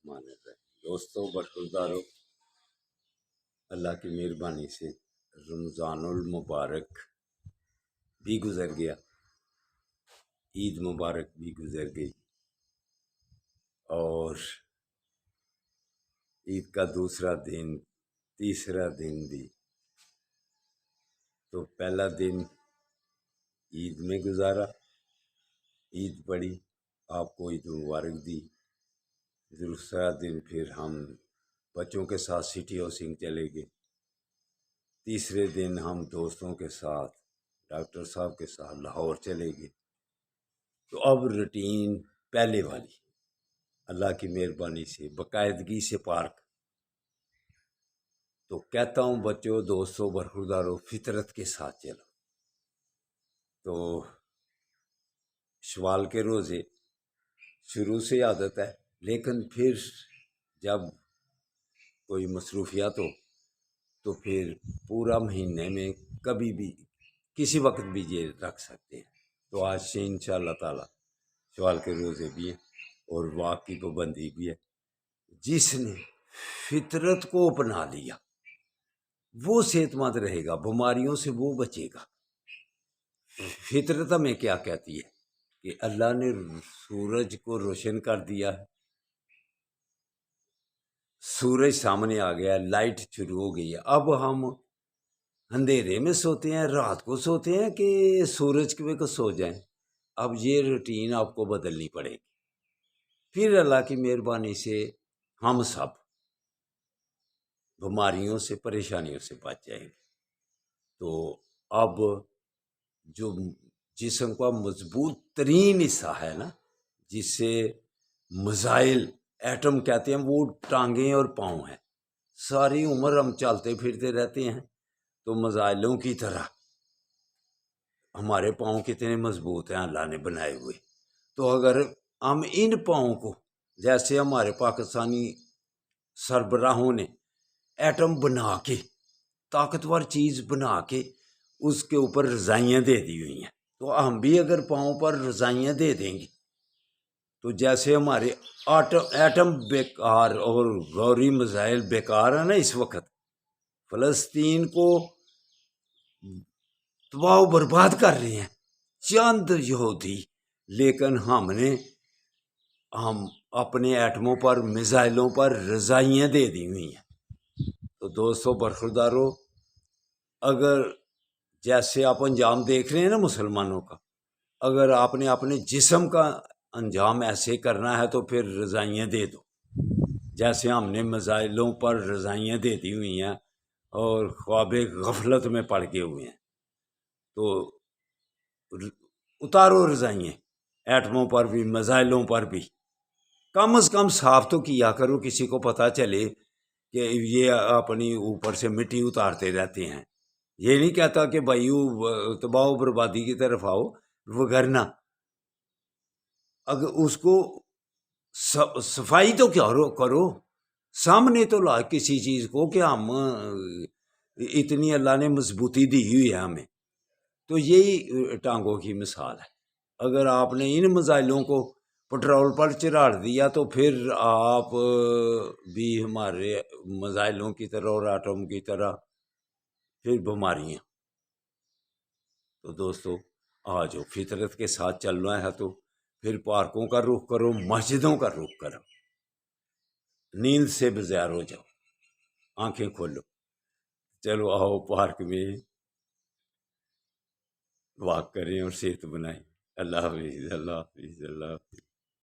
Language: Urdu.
الرحمن الرحیم۔ دوستو برخوردارو، اللہ کی مہربانی سے رمضان المبارک بھی گزر گیا، عید مبارک بھی گزر گئی، اور عید کا دوسرا دن، تیسرا دن بھی۔ تو پہلا دن عید میں گزارا، عید پڑھی، آپ کو عید مبارک دی۔ دوسرا دن پھر ہم بچوں کے ساتھ سٹی ہاؤسنگ چلے گئے۔ تیسرے دن ہم دوستوں کے ساتھ، ڈاکٹر صاحب کے ساتھ لاہور چلے گئے۔ تو اب روٹین پہلے والی، اللہ کی مہربانی سے باقاعدگی سے پارک۔ تو کہتا ہوں بچوں، دوستوں، برخورداروں، فطرت کے ساتھ چلو۔ تو شوال کے روزے شروع سے عادت ہے، لیکن پھر جب کوئی مصروفیات ہو تو پھر پورا مہینے میں کبھی بھی کسی وقت بھی یہ رکھ سکتے ہیں۔ تو آج سے انشاءاللہ تعالی شوال کے روزے بھی ہیں اور واک کی پابندی بھی ہے۔ جس نے فطرت کو اپنا لیا وہ صحت مند رہے گا، بیماریوں سے وہ بچے گا۔ فطرت ہمیں کیا کہتی ہے کہ اللہ نے سورج کو روشن کر دیا ہے، سورج سامنے آ گیا، لائٹ شروع ہو گئی ہے۔ اب ہم اندھیرے میں سوتے ہیں، رات کو سوتے ہیں کہ سورج کے وقت سو جائیں؟ اب یہ روٹین آپ کو بدلنی پڑے گی، پھر اللہ کی مہربانی سے ہم سب بیماریوں سے، پریشانیوں سے بچ جائیں گے۔ تو اب جو جسم کا مضبوط ترین حصہ ہے نا، جس سے مزائل ایٹم کہتے ہیں، وہ ٹانگیں اور پاؤں ہیں۔ ساری عمر ہم چلتے پھرتے رہتے ہیں، تو مزائلوں کی طرح ہمارے پاؤں کتنے مضبوط ہیں اللہ نے بنائے ہوئے۔ تو اگر ہم ان پاؤں کو، جیسے ہمارے پاکستانی سربراہوں نے ایٹم بنا کے، طاقتور چیز بنا کے اس کے اوپر رضائیاں دے دی ہوئی ہیں، تو ہم بھی اگر پاؤں پر رضائیاں دے دیں گے تو جیسے ہمارے ایٹم بیکار اور غوری میزائل بیکار ہیں نا، اس وقت فلسطین کو تباہ و برباد کر رہے ہیں چند یہودی، لیکن ہم اپنے ایٹموں پر، میزائلوں پر رضائیاں دے دی ہوئی ہیں۔ تو دوستو برخوردارو، اگر جیسے آپ انجام دیکھ رہے ہیں نا مسلمانوں کا، اگر آپ نے اپنے جسم کا انجام ایسے کرنا ہے تو پھر رضائیاں دے دو، جیسے ہم نے میزائلوں پر رضائیاں دے دی ہوئی ہیں اور خواب غفلت میں پڑ گئے ہوئے ہیں۔ تو اتارو رضائیاں، ایٹموں پر بھی، میزائلوں پر بھی۔ کم از کم صاف تو کیا کرو، کسی کو پتہ چلے کہ یہ اپنی اوپر سے مٹی اتارتے رہتے ہیں۔ یہ نہیں کہتا کہ بھائی تباہ و بربادی کی طرف آؤ، وگرنہ اگر اس کو صفائی تو کیا کرو، سامنے تو لا کسی چیز کو کہ ہم اتنی اللہ نے مضبوطی دی ہوئی ہے ہمیں۔ تو یہی ٹانگوں کی مثال ہے۔ اگر آپ نے ان میزائلوں کو پٹرول پر چڑھا دیا تو پھر آپ بھی ہمارے میزائلوں کی طرح اور ایٹم کی طرح پھر بیماریاں۔ تو دوستو آج فطرت کے ساتھ چلنا ہے تو پھر پارکوں کا رخ کرو، مسجدوں کا رخ کرو، نیند سے بیزار ہو جاؤ، آنکھیں کھولو، چلو آؤ پارک میں واک کریں اور صحت بنائیں۔ اللہ حافظ، اللہ حافظ، اللہ حافظ۔